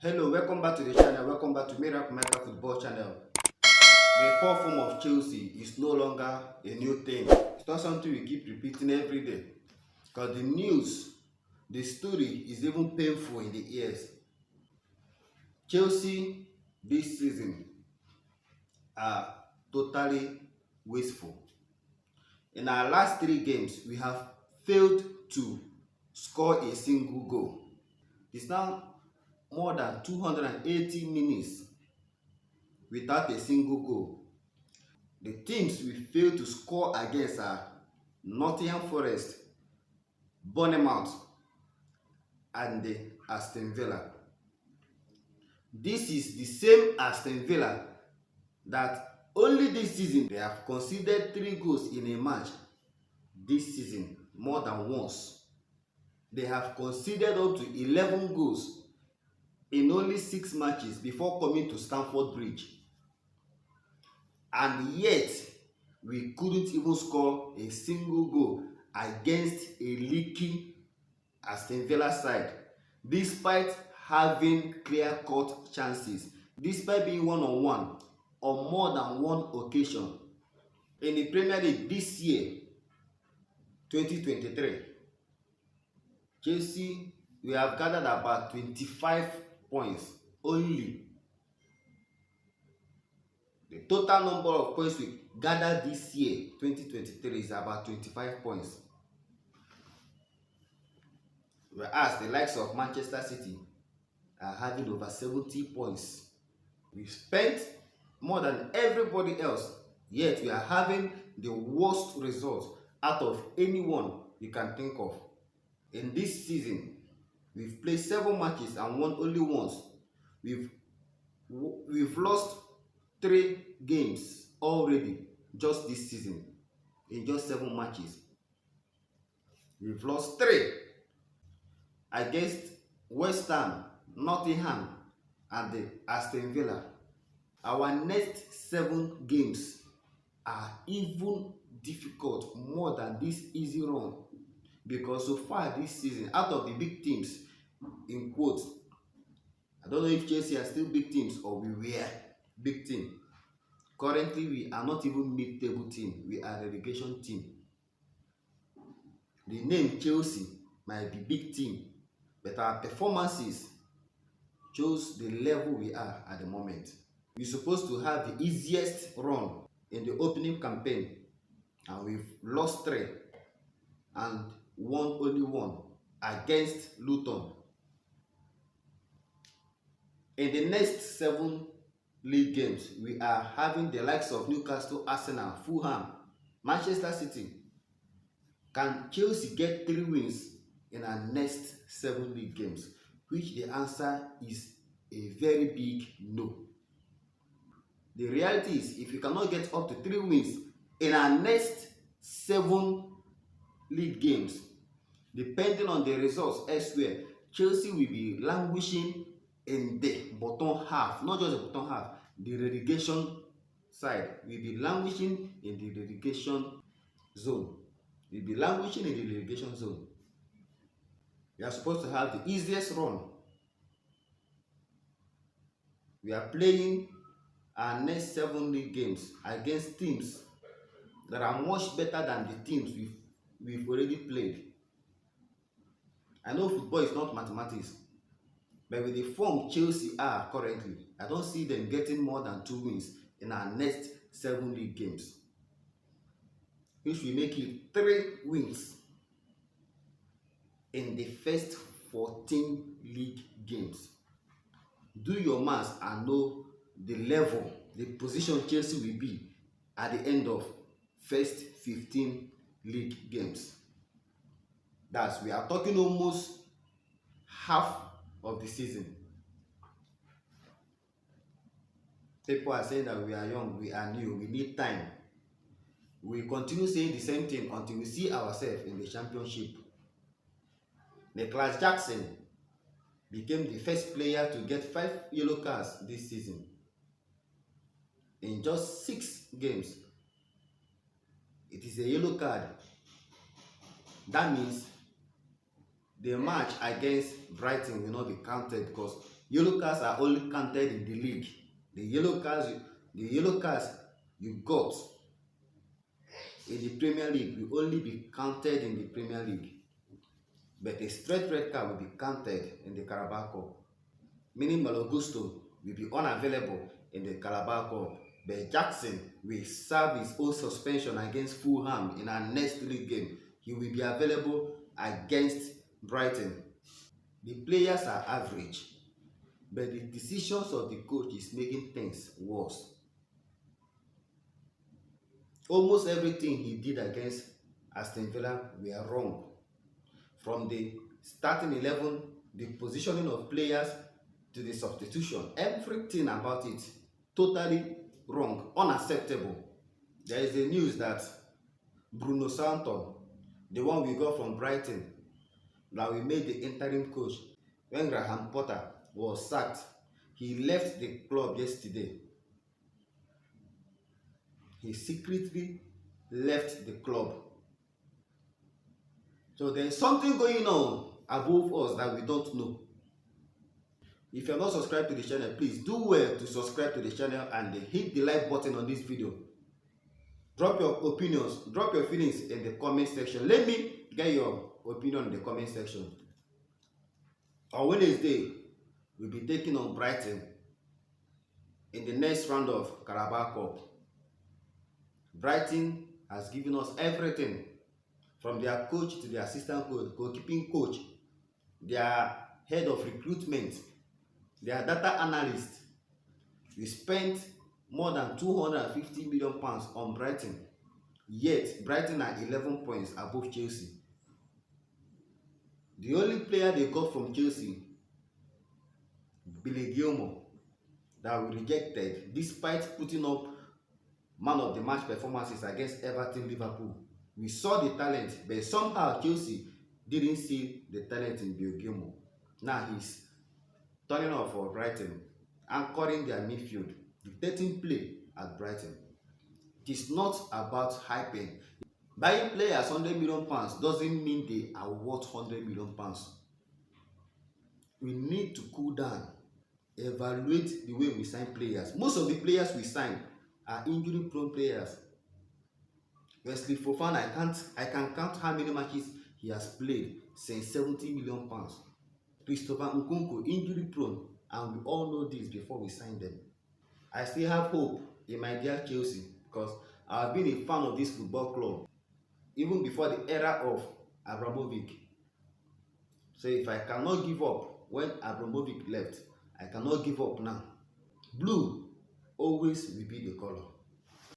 Hello, welcome back to the channel. Welcome back to Miracle Maker Football Channel. The poor form of Chelsea is no longer a new thing. It's not something we keep repeating every day. Because the news, the story is even painful in the ears. Chelsea this season are totally wasteful. In our last 3 games, we have failed to score a single goal. It's now more than 280 minutes without a single goal. The teams we failed to score against are Nottingham Forest, Bournemouth, and the Aston Villa. This is the same Aston Villa that only this season they have conceded 3 goals in a match. This season, more than once. They have conceded up to 11 goals in only 6 matches before coming to Stamford Bridge. And yet, we couldn't even score a single goal against a leaky Aston Villa side, despite having clear-cut chances, despite being one-on-one on more than one occasion. In the Premier League this year, 2023, Chelsea, we have gathered about 25 points only. The total number of points we gathered this year, 2023, is about 25 points. Whereas the likes of Manchester City are having over 70 points. We spent more than everybody else, yet we are having the worst result out of anyone you can think of. In this season, we've played 7 matches and won only once. We've lost 3 games already just this season. In just 7 matches, we've lost 3 against West Ham, Nottingham, and the Aston Villa. Our next 7 games are even difficult more than this easy run, because so far this season, out of the big teams, in quotes, I don't know if Chelsea are still big teams or we were big team. Currently, we are not even mid-table team. We are a relegation team. The name Chelsea might be big team, but our performances shows the level we are at the moment. We're supposed to have the easiest run in the opening campaign, and we've lost 3 and won only 1 against Luton. In the next 7 league games, we are having the likes of Newcastle, Arsenal, Fulham, Manchester City. Can Chelsea get 3 wins in our next 7 league games? Which the answer is a very big no. The reality is, if we cannot get up to 3 wins in our next 7 league games, depending on the results elsewhere, Chelsea will be languishing in the bottom half, not just the bottom half, the relegation side. We'll be languishing in the relegation zone. We'll be languishing in the relegation zone. We are supposed to have the easiest run. We are playing our next 7 league games against teams that are much better than the teams we've already played. I know football is not mathematics, but with the form Chelsea are currently, I don't see them getting more than 2 wins in our next 7 league games, which will make it 3 wins in the first 14 league games. Do your maths and know the level, the position Chelsea will be at the end of first 15 league games. That's, we are talking almost half of the season. People are saying that we are young, we are new, we need time. We continue saying the same thing until we see ourselves in the championship. Nicholas Jackson became the first player to get 5 yellow cards this season in just 6 games. It is a yellow card. That means the match against Brighton will not be counted because Yellow cards are only counted in the league. The yellow cards you got in the Premier League will only be counted in the Premier League. But a straight red card will be counted in the Carabao Cup. Meaning Malo Gusto will be unavailable in the Carabao Cup. But Jackson will serve his own suspension against Fulham in our next league game. He will be available against Brighton. The players are average, but the decisions of the coach is making things worse. Almost everything he did against Aston Villa were wrong. From the starting 11, the positioning of players to the substitution, everything about it totally wrong, unacceptable. There is a news that Bruno Santon, the one we got from Brighton, that we made the interim coach when Graham Potter was sacked, he left the club yesterday. He secretly left the club. So there is something going on above us that we don't know. If you are not subscribed to the channel, please do well to subscribe to the channel and hit the like button on this video. Drop your opinions, drop your feelings in the comment section. Let me get your opinion in the comment section. On Wednesday, we'll be taking on Brighton in the next round of Carabao Cup. Brighton has given us everything, from their coach to their assistant coach, goalkeeping coach, their head of recruitment, their data analyst. We spent more than £250 million on Brighton, yet Brighton are 11 points above Chelsea. The only player they got from Chelsea, boehly, that we rejected despite putting up man of the match performances against Everton, Liverpool. We saw the talent, but somehow Chelsea didn't see the talent in boehly. Now he's turning off for Brighton, anchoring their midfield, dictating play at Brighton. It is not about hyping. Buying players £100 million doesn't mean they are worth £100 million. We need to cool down, evaluate the way we sign players. Most of the players we sign are injury-prone players. Wesley Fofana, I can count how many matches he has played since £70 million. Christopher Nkunku, injury-prone, and we all know this before we sign them. I still have hope in my dear Chelsea because I have been a fan of this football club even before the era of Abramovich. So if I cannot give up when Abramovich left, I cannot give up now. Blue always will be the color.